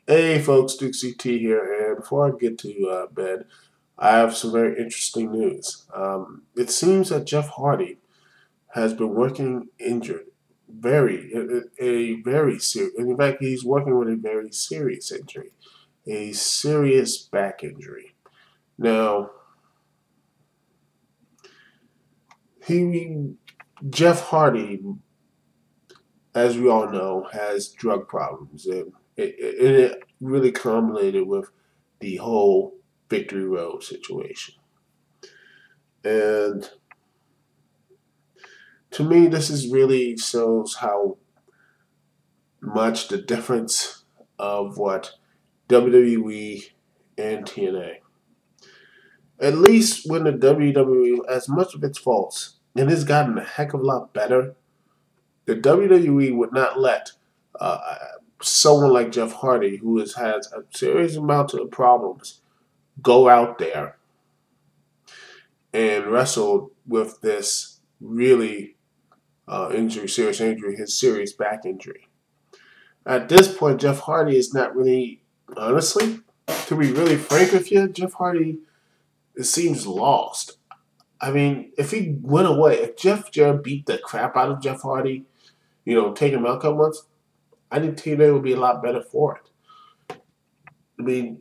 Hey folks, Duke CT here, and before I get to bed, I have some very interesting news. It seems that Jeff Hardy has been working injured, a very serious. In fact, he's working with a very serious injury, a serious back injury. Now, he Jeff Hardy, as we all know, has drug problems, and it really culminated with the whole Victory Road situation. And to me, this is really shows how much the difference of what WWE and TNA. At least when the WWE, as much of its faults, and it's gotten a heck of a lot better, the WWE would not let uh, someone like Jeff Hardy, who has had a serious amount of problems, go out there and wrestle with this really injury, serious injury, his serious back injury. At this point, Jeff Hardy is not really, honestly, to be really frank with you, Jeff Hardy it seems lost. I mean, if he went away, if Jeff Jarrett beat the crap out of Jeff Hardy, take him out a couple months, I think TNA would be a lot better for it. I mean,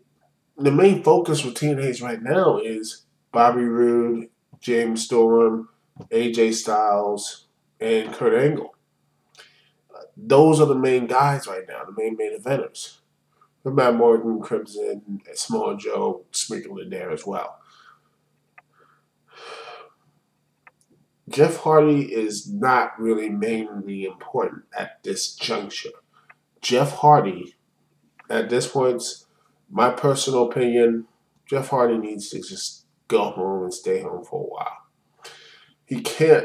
the main focus for TNA's right now is Bobby Roode, James Storm, AJ Styles, and Kurt Angle. Those are the main guys right now, the main eventers. Matt Morgan, Crimson, and Samoa Joe sprinkled in there as well. Jeff Hardy is not really mainly important at this juncture. Jeff Hardy, at this point, my personal opinion, Jeff Hardy needs to just go home and stay home for a while.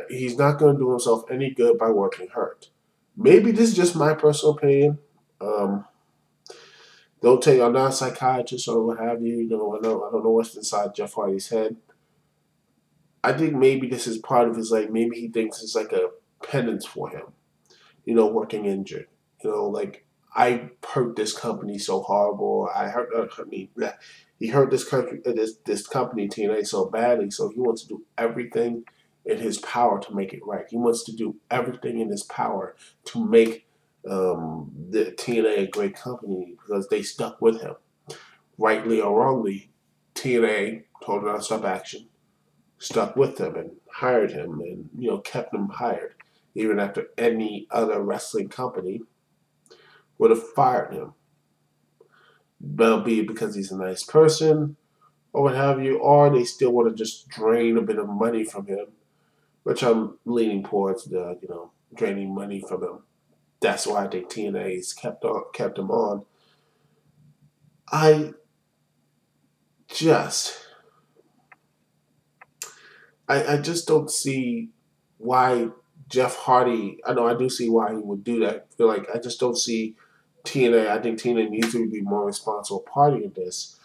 He's not going to do himself any good by working hurt. Maybe this is just my personal opinion. Um, don't take, I'm not a psychiatrist or what have you. I don't know what's inside Jeff Hardy's head. I think maybe this is part of his, like, maybe he thinks it's like a penance for him, working injured. Like, I hurt this company so horrible. He hurt this company TNA so badly, so he wants to do everything in his power to make it right. He wants to do everything in his power to make the TNA a great company because they stuck with him, rightly or wrongly. TNA told him to stop action, stuck with him and hired him, and kept him hired even after any other wrestling company would have fired him. Be it because he's a nice person or what have you, or they still want to just drain a bit of money from him, which I'm leaning towards the draining money from him. That's why I think TNA's kept him on. I just I just don't see why Jeff Hardy. I know I do see why he would do that. I feel like I just don't see TNA. I think TNA needs to be more responsible party in this.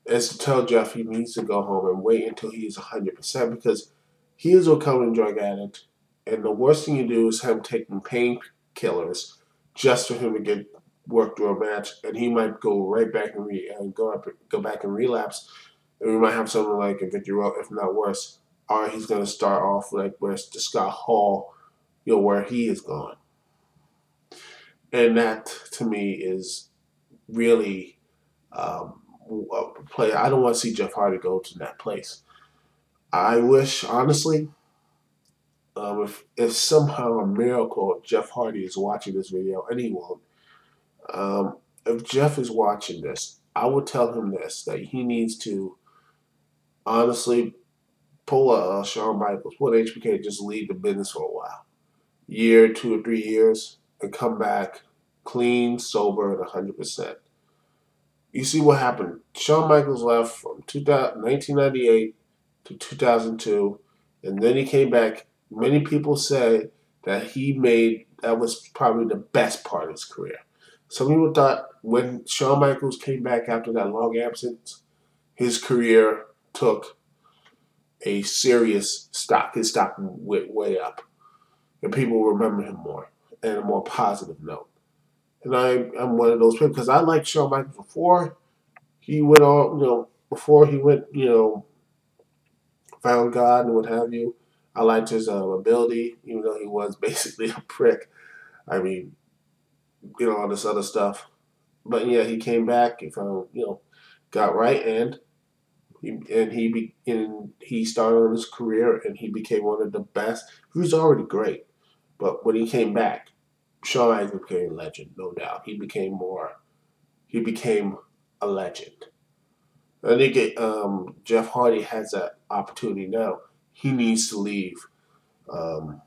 Is to tell Jeff he needs to go home and wait until he's 100% because he is a recovering drug addict, and the worst thing you do is him taking painkillers just for him to get work through a match, and he might go right back and go back and relapse, and we might have something like a Victory Road, if not worse. Or he's going to start off like where the Scott Hall, where he is gone, and that to me is really a play. I don't want to see Jeff Hardy go to that place. I wish, honestly, if somehow a miracle Jeff Hardy is watching this video, and he won't, if Jeff is watching this, I would tell him this, that he needs to honestly pull a Shawn Michaels, pull HBK, just leave the business for a while. Year, 2 or 3 years, and come back clean, sober, and 100%. You see what happened. Shawn Michaels left from 1998 to 2002, and then he came back. Many people say that that was probably the best part of his career. Some people thought when Shawn Michaels came back after that long absence, his career took a serious stock. His stock went way up, and people remember him more and a more positive note. And I'm one of those people because I liked Shawn Michaels before he went on, before he went, found God and what have you. I liked his ability, even though he was basically a prick. I mean, all this other stuff. But yeah, he came back. He found, got right, and he started on his career, and he became one of the best. He was already great, but when he came back, Shawn Michaels became a legend, no doubt. He became a legend. I think Jeff Hardy has that opportunity now. He needs to leave. Um,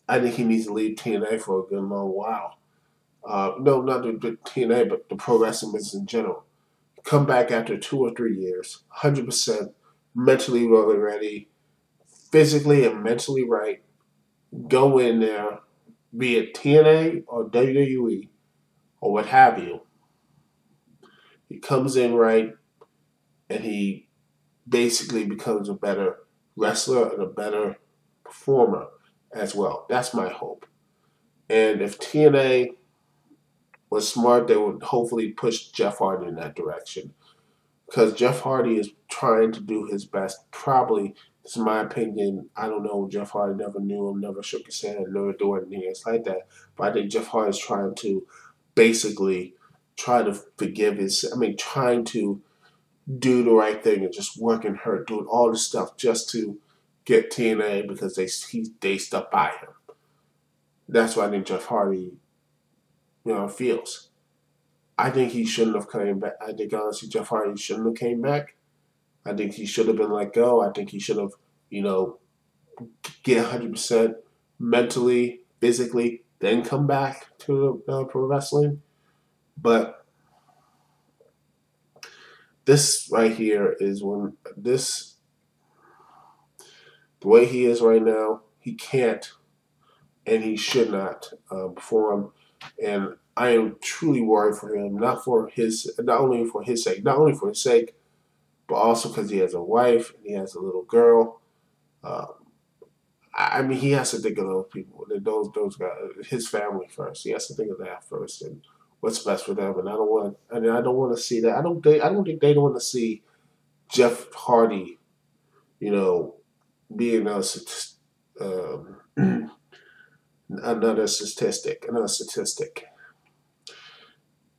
I think he needs to leave TNA for a good long while. No, not the TNA, but the pro wrestling business in general. Come back after 2 or 3 years, 100% mentally really ready, physically and mentally right. Go in there, be it TNA or WWE or what have you. He comes in right, and he basically becomes a better wrestler and a better performer as well. That's my hope. And if TNA was smart, they would hopefully push Jeff Hardy in that direction. Because Jeff Hardy is trying to do his best. Probably, this is my opinion. I don't know. Jeff Hardy never knew him, never shook his hand, never do anything else like that. But I think Jeff Hardy is trying to basically try to forgive his. I mean, trying to do the right thing and just working hard, doing all this stuff just to get TNA because they stuck by him. That's what I think Jeff Hardy, feels. I think he shouldn't have came back. I think honestly Jeff Hardy shouldn't have came back. I think he should have been let go. I think he should have, get 100% mentally, physically, then come back to pro wrestling. But this right here is the way he is right now, he can't and he should not perform. And I am truly worried for him, not only for his sake, but also because he has a wife and he has a little girl. Uh, I mean, he has to think of those people, those guys, his family first. He has to think of that first and what's best for them. And I don't want to see that. I don't think they want to see Jeff Hardy, being um, another statistic.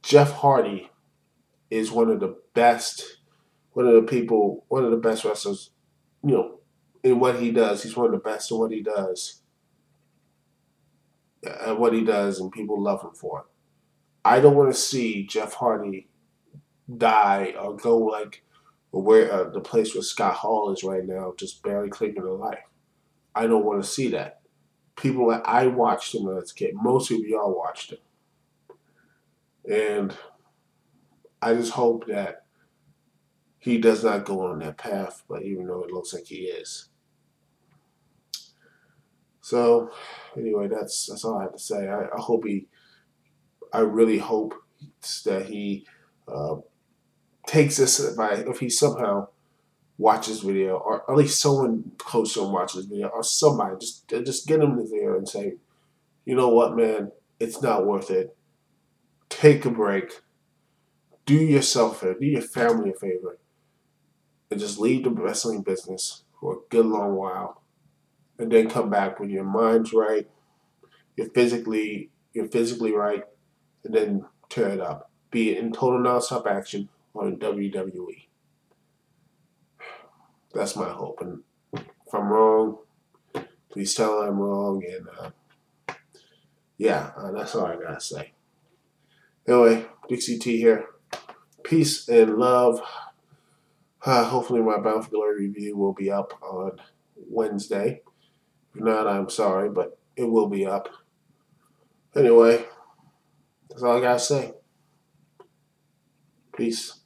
Jeff Hardy is one of the best wrestlers, in what he does. He's one of the best in what he does, and people love him for it. I don't want to see Jeff Hardy die or go like where the place where Scott Hall is right now, just barely clinging to life. I don't want to see that. People that I watched him as a kid, most of y'all watched him, and I just hope that he does not go on that path. But even though it looks like he is, so anyway, that's all I have to say. I really hope that he uh, takes this advice. If he somehow watches video, or at least someone close to him watches video, or somebody just get him in there and say, you know what, man, it's not worth it. Take a break. Do yourself a favor. Do your family a favor, and just leave the wrestling business for a good long while, and then come back when your mind's right, you're physically right, and then tear it up. Be it in total nonstop action or in WWE. That's my hope. And if I'm wrong, please tell I'm wrong. And that's all I gotta say. Anyway, Dixie T here. Peace and love. Hopefully, my Bound for Glory review will be up on Wednesday. If not, I'm sorry, but it will be up. Anyway, that's all I gotta say. Peace.